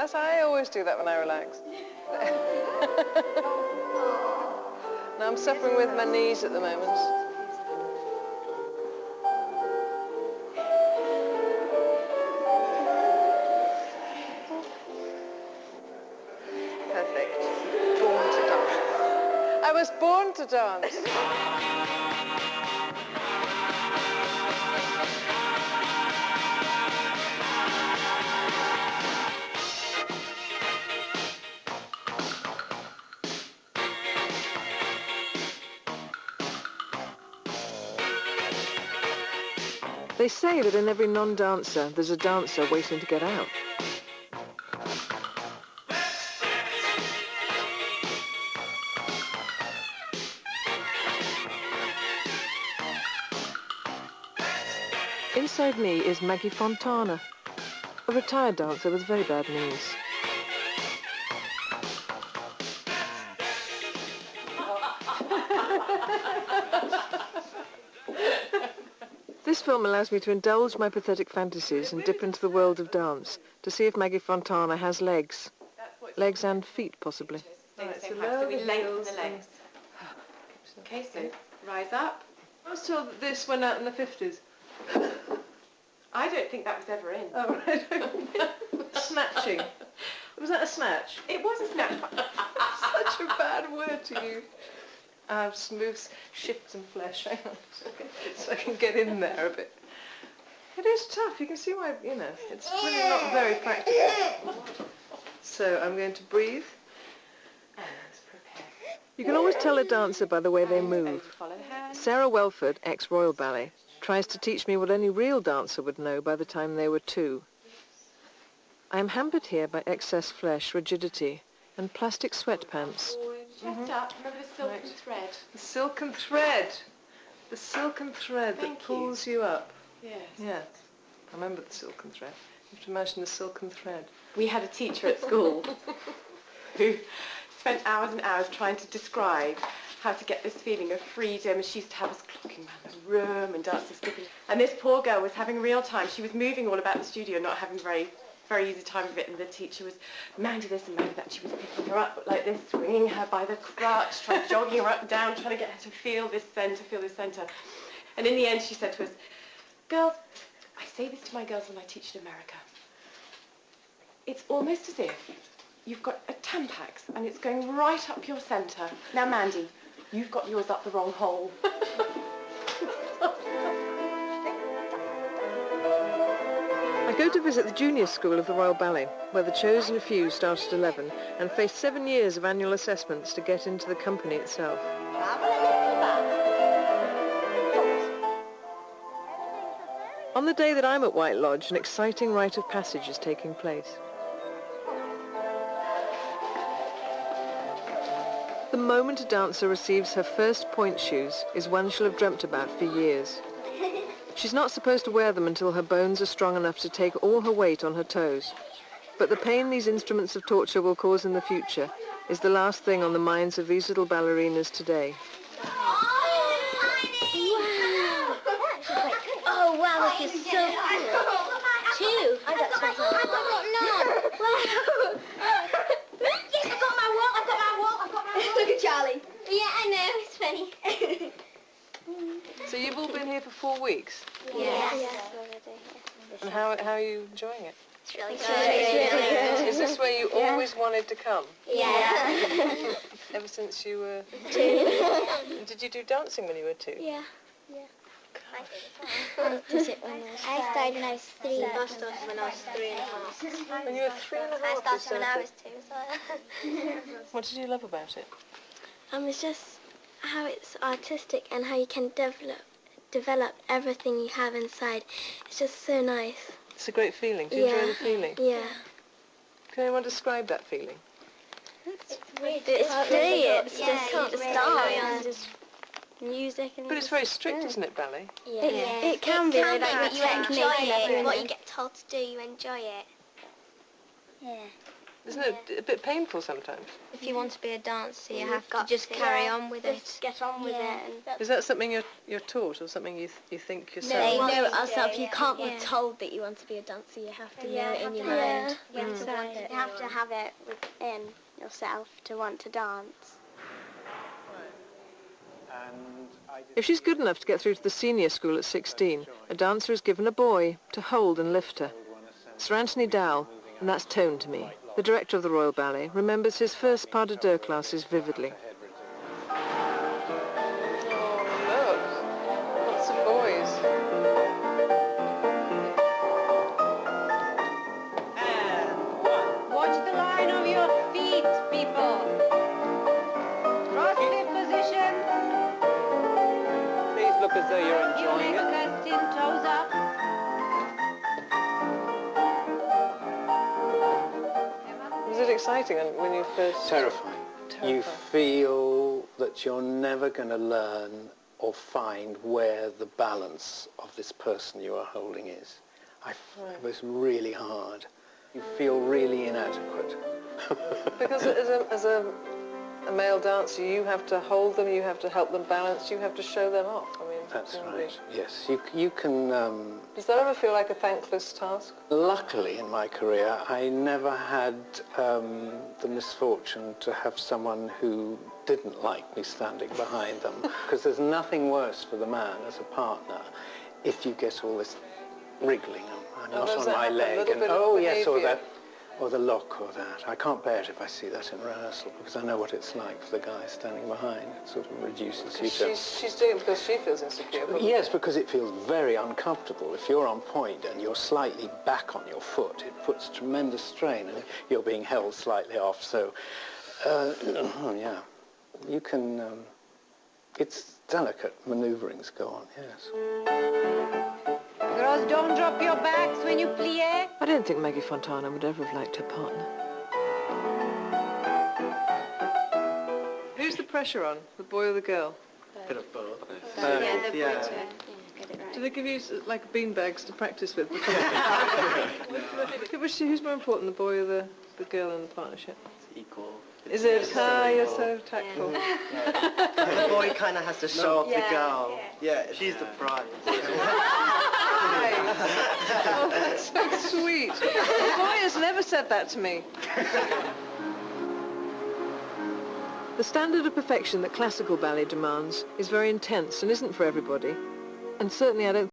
I always do that when I relax. Now I'm suffering with my knees at the moment. Perfect. Born to dance. I was born to dance. They say that in every non-dancer, there's a dancer waiting to get out. Inside me is Maggie Fontana, a retired dancer with very bad knees. This film allows me to indulge my pathetic fantasies and dip into the world of dance to see if Maggie Fontana has legs. Legs and feet, possibly. Right, so we lengthen the legs. Okay, so rise up. I was told that this went out in the 50s. I don't think that was ever in. Oh, right. Snatching. Was that a snatch? It was a snatch. Such a bad word to use. Smooth shifts and flesh. Hang on, so I can get in there a bit. It is tough. You can see why, you know, it's really not very practical. So I'm going to breathe. And prepare. You can always tell a dancer by the way they move. Follow the hand. Sarah Welford, ex-Royal Ballet, tries to teach me what any real dancer would know by the time they were 2. I am hampered here by excess flesh, rigidity, and plastic sweatpants. Chest up. Remember the silken thread. The silken thread. The silken thread that pulls you up. Yes. Yeah. I remember the silken thread. You have to imagine the silken thread. We had a teacher at school who spent hours and hours trying to describe how to get this feeling of freedom. She used to have us clocking around the room and dancing, skipping. And this poor girl was having a real time. She was moving all about the studio, not having very easy time of it, and the teacher was Mandy this and Mandy that. She was picking her up like this, swinging her by the crutch, jogging her up and down, trying to get her to feel this centre. And in the end she said to us, girls, I say this to my girls when I teach in America. It's almost as if you've got a Tampax and it's going right up your centre. Now Mandy, you've got yours up the wrong hole. I go to visit the junior school of the Royal Ballet, where the chosen few start at 11 and face 7 years of annual assessments to get into the company itself. On the day that I'm at White Lodge, an exciting rite of passage is taking place. The moment a dancer receives her first point shoes is one she'll have dreamt about for years. She's not supposed to wear them until her bones are strong enough to take all her weight on her toes. But the pain these instruments of torture will cause in the future is the last thing on the minds of these little ballerinas today. Oh wow, that is so cool. 2. I got none. Wow. Yes, I've got my wall. Look at Charlie. Yeah, I know, it's funny. So you've all been here for 4 weeks? Yeah. And how are you enjoying it? It's really good. Is this where you always wanted to come? Yeah. Ever since you were 2. Did you do dancing when you were 2? Yeah. I started when I was 3. I started when I was 3.5. When you were 3.5? I started when I was 2 as well. What did you love about it? It's just how it's artistic and how you can develop everything you have inside. It's just so nice. It's a great feeling. Do you enjoy the feeling? Yeah. Can anyone describe that feeling? It's pretty. It's just just music and. But it's very strict, isn't it, ballet? Yeah. It can be. Like you enjoy it. What you get told to do, you enjoy it. Yeah. Isn't it a bit painful sometimes? If you want to be a dancer, you have to just carry on with it. Get on with it. Is that something you're taught, or something you think yourself? They know it ourselves. You can't be told that you want to be a dancer. You have to know it in your mind. You have to want it. have to have it within yourself to want to dance. If she's good enough to get through to the senior school at 16, a dancer is given a boy to hold and lift her. Sir Anthony Dowell, and that's tone to me, the director of the Royal Ballet, remembers his first pas de deux classes vividly. Oh, look! Lots of boys. And one. Watch the line of your feet, people. Cross-hip position. Please look as though you're enjoying it. Toes up. Was it exciting when you first... Terrifying. You feel that you're never going to learn or find where the balance of this person you are holding is. It was really hard. You feel really inadequate. Because as a male dancer, you have to hold them, you have to help them balance, you have to show them off. I mean, That's right, yes. You can... Does that ever feel like a thankless task? Luckily in my career, I never had the misfortune to have someone who didn't like me standing behind them. Because there's nothing worse for the man as a partner if you get all this wriggling. I'm not on my leg. And, oh, yes, or the lock or that. I can't bear it if I see that in rehearsal because I know what it's like for the guy standing behind. It sort of reduces you to... She's doing it because she feels insecure. Yes, because it feels very uncomfortable. If you're on point and you're slightly back on your foot, it puts tremendous strain and you're being held slightly off. So, yeah, you can... it's delicate manoeuvrings go on, yes. Girls, don't drop your backs when you plie. I don't think Maggie Fontana would ever have liked her partner. Who's the pressure on, the boy or the girl? Bit of both. Yeah, the boy Yeah. to get it right. Do they give you like beanbags to practice with? Who's more important, the boy or the girl in the partnership? It's equal. Is it? Ah, you're so tactful. The boy kind of has to show off the girl. Yeah, she's the prize. Oh, that's so sweet. The boy has never said that to me. The standard of perfection that classical ballet demands is very intense and isn't for everybody. And certainly I don't